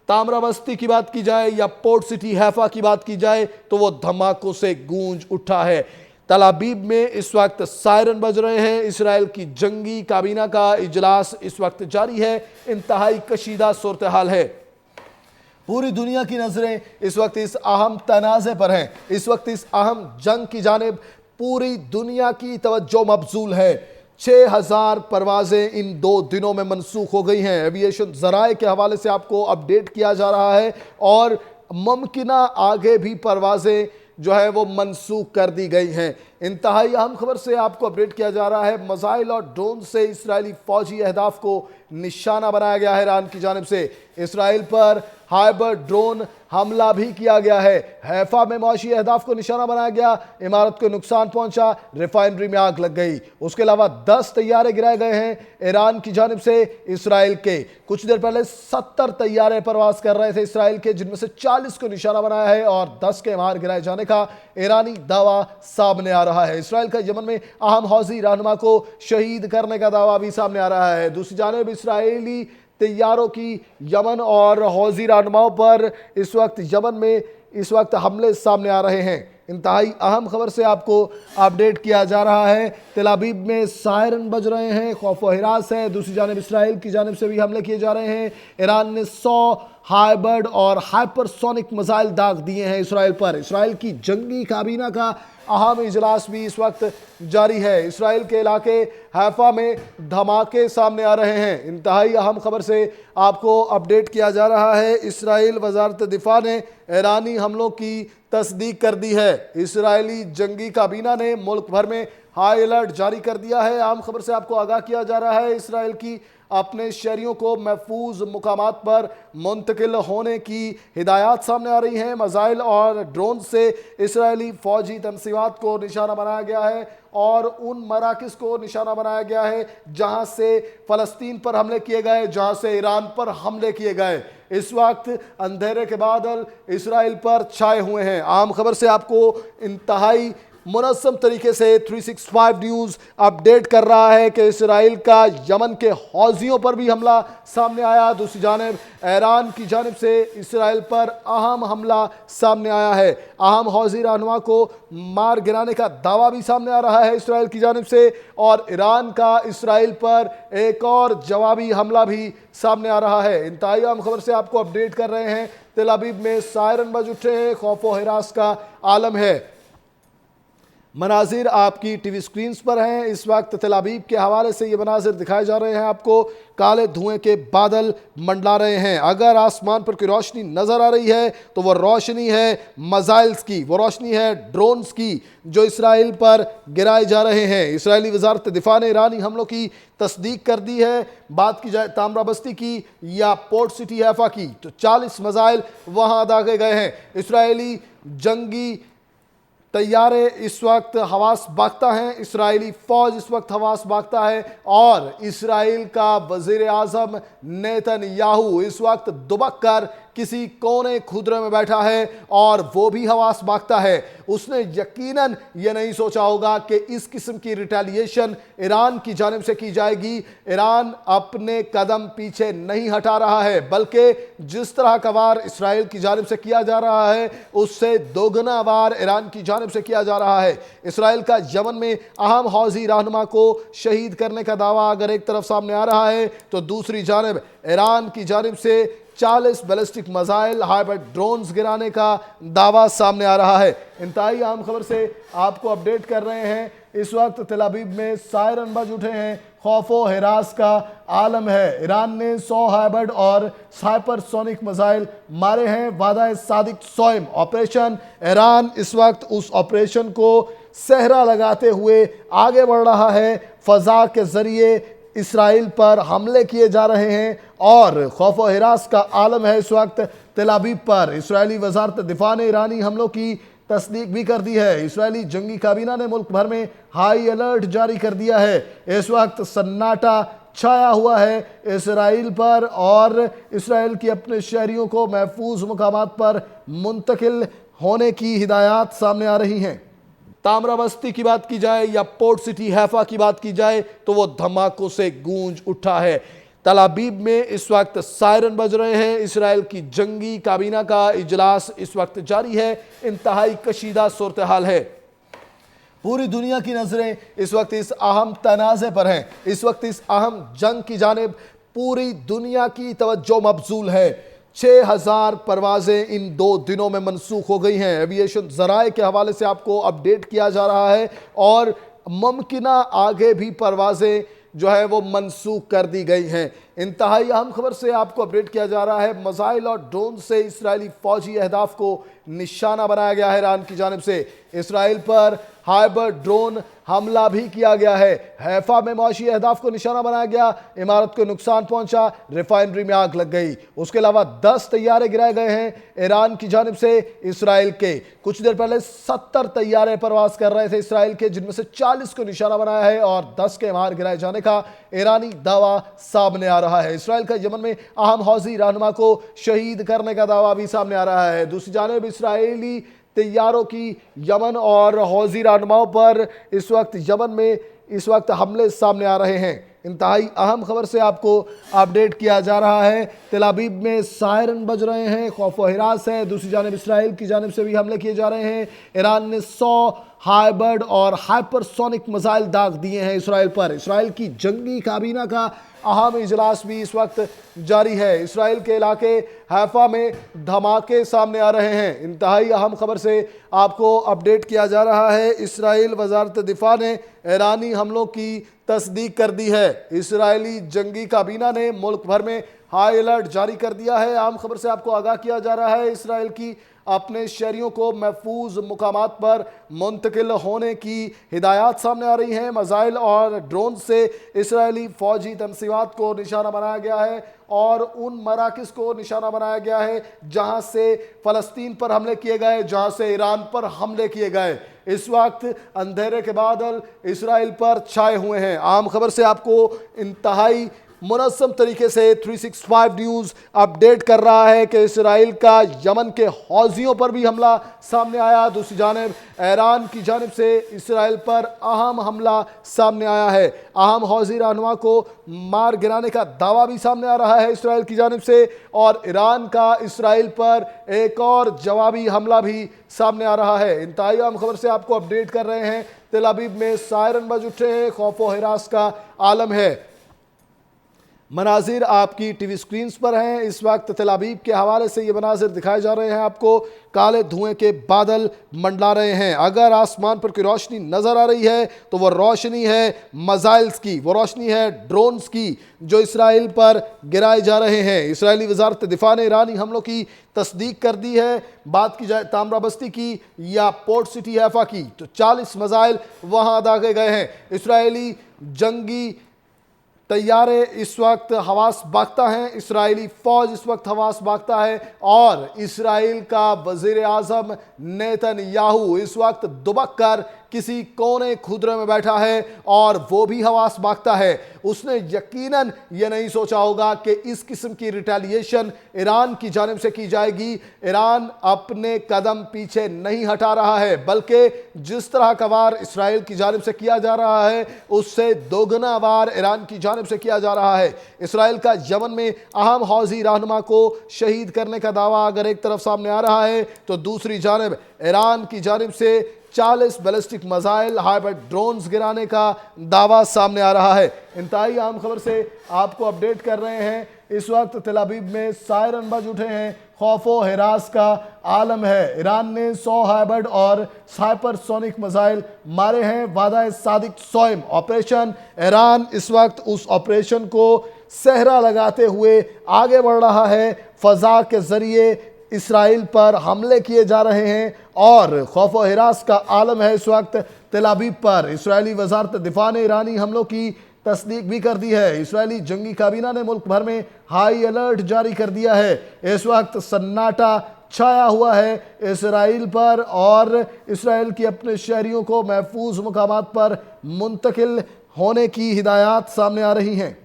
तामरा बस्ती की बात की जाए या पोर्ट सिटी हैफा की बात की जाए तो वो धमाकों से गूंज उठा है। तल अबीब में इस वक्त सायरन बज रहे हैं। इसराइल की जंगी काबीना का इजलास इस वक्त जारी है। इंतहाई कशीदा सूरत हाल है। पूरी दुनिया की नजरें इस वक्त इस अहम तनाज़े पर हैं। इस वक्त इस अहम जंग की जानिब पूरी दुनिया की तवज्जो मबजूल है। 6000 परवाजें इन 2 दिनों में मनसूख हो गई हैं। एविएशन ज़राए के हवाले से आपको अपडेट किया जा रहा है और मुमकिना आगे भी परवाजें जो है वो मनसूख कर दी गई हैं। इंतहाई अहम खबर से आपको अपडेट किया जा रहा है। मिसाइल और ड्रोन से इसराइली फौजी अहदाफ को निशाना बनाया गया है। ईरान की जानिब से इसराइल पर हाइबर ड्रोन हमला भी किया गया है। हैफा में मौशी अहदाफ को निशाना बनाया गया, इमारत को नुकसान पहुंचा, रिफाइनरी में आग लग गई। उसके अलावा 10 तैयारे गिराए गए हैं ईरान की जानिब से इसराइल के। कुछ देर पहले 70 तैयारे परवाज कर रहे थे इसराइल के, जिनमें से 40 को निशाना बनाया है और 10 के मार गिराए जाने का ईरानी दावा सामने आ रहा है। इसराइल का यमन में अहम हौजी रहनुमा को शहीद करने का दावा भी सामने आ रहा है। दूसरी जानिब इसराइली तैयारों की यमन और हौजी रहनुमाओं पर इस वक्त यमन में इस वक्त हमले सामने आ रहे हैं। इंतहाई अहम खबर से आपको अपडेट किया जा रहा है। तल अबीब में सायरन बज रहे हैं, खौफ व हिरास है। दूसरी जानिब इसराइल की जानिब से भी हमले किए जा रहे हैं। ईरान ने 100 हाइबर्ड और हाइपरसोनिक मिसाइल दाग दिए हैं इसराइल पर। इसराइल की जंगी काबीना का अहम इजलास भी इस वक्त जारी है। इसराइल के इलाके हैफा में धमाके सामने आ रहे हैं। इंतहाई अहम खबर से आपको अपडेट किया जा रहा है। इसराइल वजारत दिफा ने ईरानी हमलों की तस्दीक कर दी है। इसराइली जंगी काबीना ने मुल्क भर में हाई अलर्ट जारी कर दिया है। आम खबर से आपको आगाह किया जा रहा है। इसराइल की अपने शहरियों को महफूज मुकामात पर मुंतकिल होने की हिदायत सामने आ रही हैं। मिसाइल और ड्रोन से इसराइली फौजी तनसीबात को निशाना बनाया गया है और उन मराकज़ को निशाना बनाया गया है जहां से फ़लस्तीन पर हमले किए गए, जहां से ईरान पर हमले किए गए। इस वक्त अंधेरे के बादल इसराइल पर छाए हुए हैं। आम खबर से आपको इंतहाई मुनज़्ज़म तरीके से 365 न्यूज़ अपडेट कर रहा है कि इसराइल का यमन के हौजियों पर भी हमला सामने आया। दूसरी जानिब ईरान की जानिब से इसराइल पर अहम हमला सामने आया है। अहम हौजी रहनुमा को मार गिराने का दावा भी सामने आ रहा है इसराइल की जानिब से और ईरान का इसराइल पर एक और जवाबी हमला भी सामने आ रहा है। इंतहाई अहम खबर से आपको अपडेट कर रहे हैं। तल अबीब में सायरन बज उठे हैं, खौफ व हिरास का आलम है। मनाजिर आपकी टीवी स्क्रीन्स पर हैं। इस वक्त तल अबीब के हवाले से ये मनाजिर दिखाए जा रहे हैं आपको। काले धुएं के बादल मंडला रहे हैं। अगर आसमान पर कोई रोशनी नज़र आ रही है तो वो रोशनी है मिसाइल्स की, वो रोशनी है ड्रोन्स की जो इसराइल पर गिराए जा रहे हैं। इसराइली वजारत दिफा ने ईरानी हमलों की तस्दीक कर दी है। बात की जाए तामरा बस्ती की या पोर्ट सिटी हैफा की तो 40 मिसाइल वहाँ दागे गए हैं। इसराइली जंगी तैयारे इस वक्त हवास बागता हैं। इसराइली फ़ौज इस वक्त हवास बागता है और इसराइल का वज़ीर आज़म नेतन्याहू इस वक्त दुबक कर किसी कोने खुदरे में बैठा है और वो भी हवास बागता है। उसने यकीनन ये नहीं सोचा होगा कि इस किस्म की रिटेलिएशन ईरान की जानिब से की जाएगी। ईरान अपने कदम पीछे नहीं हटा रहा है, बल्कि जिस तरह का वार इसराइल की जानिब से किया जा रहा है उससे दोगुना वार ईरान की जानिब से किया जा रहा है। इसराइल का यमन में अहम हौजी रहनुमा को शहीद करने का दावा अगर एक तरफ सामने आ रहा है तो दूसरी जानिब ईरान की जानिब से 40 बैलिस्टिक मिसाइल हाइब्रिड ड्रोन्स गिराने का दावा सामने आ रहा है। इंतहाई अहम खबर से आपको अपडेट कर रहे हैं। इस वक्त तल अबीब में सायरन बज उठे हैं, खौफ व हिरास का आलम है। ईरान ने 100 हाइब्रिड और हाइपरसोनिक मिसाइल मारे हैं। वादा सादिक सोइम ऑपरेशन, ईरान इस वक्त उस ऑपरेशन को सहरा लगाते हुए आगे बढ़ रहा है। फ़ज़ा के ज़रिए इसराइल पर हमले किए जा रहे हैं और खौफ व हिरास का आलम है इस वक्त तल अबीब पर। इसराइली वजारत दिफा ने ईरानी हमलों की तस्दीक भी कर दी है। इसराइली जंगी काबीना ने मुल्क भर में हाई अलर्ट जारी कर दिया है। इस वक्त सन्नाटा छाया हुआ है इसराइल पर और इसराइल की अपने शहरियों को महफूज मुकामात पर मुंतकिल होने की हिदायत सामने आ रही हैं। तामरा बस्ती की बात की जाए या पोर्ट सिटी हैफा की बात की जाए तो वो धमाकों से गूंज उठा है। तल अबीब में इस वक्त सायरन बज रहे हैं। इसराइल की जंगी काबीना का इजलास इस वक्त जारी है। इंतहाई कशीदा सूरत हाल है। पूरी दुनिया की नजरें इस वक्त इस अहम तनाज़े पर हैं। इस वक्त इस अहम जंग की जानिब पूरी दुनिया की तवज्जो मबजूल है। 6000 परवाजें इन 2 दिनों में मनसूख हो गई हैं। एविएशन ज़राए के हवाले से आपको अपडेट किया जा रहा है और मुमकिना आगे भी परवाजें जो है वो मनसूख कर दी गई हैं। इंतहाई अहम खबर से आपको अपडेट किया जा रहा है। मिसाइल और ड्रोन से इसराइली फौजी अहदाफ को निशाना बनाया गया है। ईरान की जानिब से इसराइल पर हाइबर ड्रोन हमला भी किया गया है। हैफा में मौशी अहदाफ को निशाना बनाया गया, इमारत को नुकसान पहुंचा, रिफाइनरी में आग लग गई। उसके अलावा 10 तैयारे गिराए गए हैं ईरान की जानिब से। इसराइल के कुछ देर पहले 70 तैयारे परवाज कर रहे थे इसराइल के, जिनमें से 40 को निशाना बनाया है और 10 के मार गिराए जाने का ईरानी दावा सामने आ रहा है। इसराइल का यमन में अहम हौजी रहनुमा को शहीद करने का दावा भी सामने आ रहा है। दूसरी जानिब इसराइली तैयारों की यमन और हौजी रहनुमाओं पर इस वक्त यमन में इस वक्त हमले सामने आ रहे हैं। इंतहाई अहम खबर से आपको अपडेट किया जा रहा है। तेल अबीब में सायरन बज रहे हैं, खौफ व हिरास है। दूसरी जानिब इसराइल की जानिब से भी हमले किए जा रहे हैं। ईरान ने 100 हाइबर्ड और हाइपरसोनिक मिसाइल दाग दिए हैं इसराइल पर। इसराइल की जंगी काबीना का अहम इजलास भी इस वक्त जारी है। इसराइल के इलाके हैफा में धमाके सामने आ रहे हैं। इंतहाई अहम खबर से आपको अपडेट किया जा रहा है। इसराइल वजारत दिफा ने ईरानी हमलों की तस्दीक कर दी है। इसराइली जंगी काबीना ने मुल्क भर में हाई अलर्ट जारी कर दिया है। अहम खबर से आपको आगाह किया जा रहा है। इसराइल की अपने शहरियों को महफूज मुकामात पर मुंतकिल होने की हिदायत सामने आ रही हैं। मिसाइल और ड्रोन से इसराइली फौजी तनसीबात को निशाना बनाया गया है और उन मराकिज़ को निशाना बनाया गया है जहां से फ़लस्तीन पर हमले किए गए, जहां से ईरान पर हमले किए गए। इस वक्त अंधेरे के बादल इसराइल पर छाए हुए हैं। आम खबर से आपको इंतहाई मुनज़्ज़म तरीके से 365 न्यूज़ अपडेट कर रहा है कि इसराइल का यमन के हौजियों पर भी हमला सामने आया। दूसरी जानिब ईरान की जानिब से इसराइल पर अहम हमला सामने आया है। अहम हौजी रहनुमा को मार गिराने का दावा भी सामने आ रहा है इसराइल की जानिब से और ईरान का इसराइल पर एक और जवाबी हमला भी सामने आ रहा है। इंतहाई अहम खबर से आपको अपडेट कर रहे हैं। तेल अबीब में सायरन बज उठे हैं, खौफ व हिरास का आलम है। मनाजिर आपकी टीवी स्क्रीन्स पर हैं। इस वक्त तेल अबीब के हवाले से ये मनाजिर दिखाए जा रहे हैं आपको। काले धुएं के बादल मंडला रहे हैं। अगर आसमान पर कोई रोशनी नज़र आ रही है तो वो रोशनी है मिसाइल्स की, वो रोशनी है ड्रोन्स की जो इसराइल पर गिराए जा रहे हैं। इसराइली वजारत दिफा ने ईरानी हमलों की तस्दीक कर दी है। बात की जाए तामरा बस्ती की या पोर्ट सिटी हैफा की तो 40 मिसाइल वहाँ दागे गए हैं। इसराइली जंगी तैयारे इस वक्त हवास बागता हैं। इसराइली फ़ौज इस वक्त हवास बागता है और इसराइल का वज़ीर आज़म नेतन्याहू इस वक्त दुबक कर किसी कोने खुदरे में बैठा है और वो भी हवास बागता है। उसने यकीनन ये नहीं सोचा होगा कि इस किस्म की रिटेलिएशन ईरान की जानिब से की जाएगी। ईरान अपने कदम पीछे नहीं हटा रहा है, बल्कि जिस तरह का वार इसराइल की जानिब से किया जा रहा है उससे दोगुना वार ईरान की जानिब से किया जा रहा है। इसराइल का यमन में अहम हौजी रहनुमा को शहीद करने का दावा अगर एक तरफ सामने आ रहा है तो दूसरी जानिब ईरान की जानिब से 40 बैलिस्टिक मिसाइल हाइब्रिड ड्रोन्स गिराने का दावा सामने आ रहा है। इंतहाई अहम खबर से आपको अपडेट कर रहे हैं। इस वक्त तेल अबीब में सायरन बज उठे हैं, खौफ व हिरास का आलम है। ईरान ने 100 हाइब्रिड और हाइपरसोनिक मिसाइल मारे हैं। वादा सादिक सोइम ऑपरेशन, ईरान इस वक्त उस ऑपरेशन को सहरा लगाते हुए आगे बढ़ रहा है। फ़ज़ा के ज़रिए इसराइल पर हमले किए जा रहे हैं और खौफ व हिरास का आलम है इस वक्त तेल अबीब पर। इसराइली वजारत दिफा ने ईरानी हमलों की तस्दीक भी कर दी है। इसराइली जंगी काबीना ने मुल्क भर में हाई अलर्ट जारी कर दिया है। इस वक्त सन्नाटा छाया हुआ है इसराइल पर और इसराइल की अपने शहरियों को महफूज मुकामात पर मुंतकिल होने की हिदायत सामने आ रही हैं।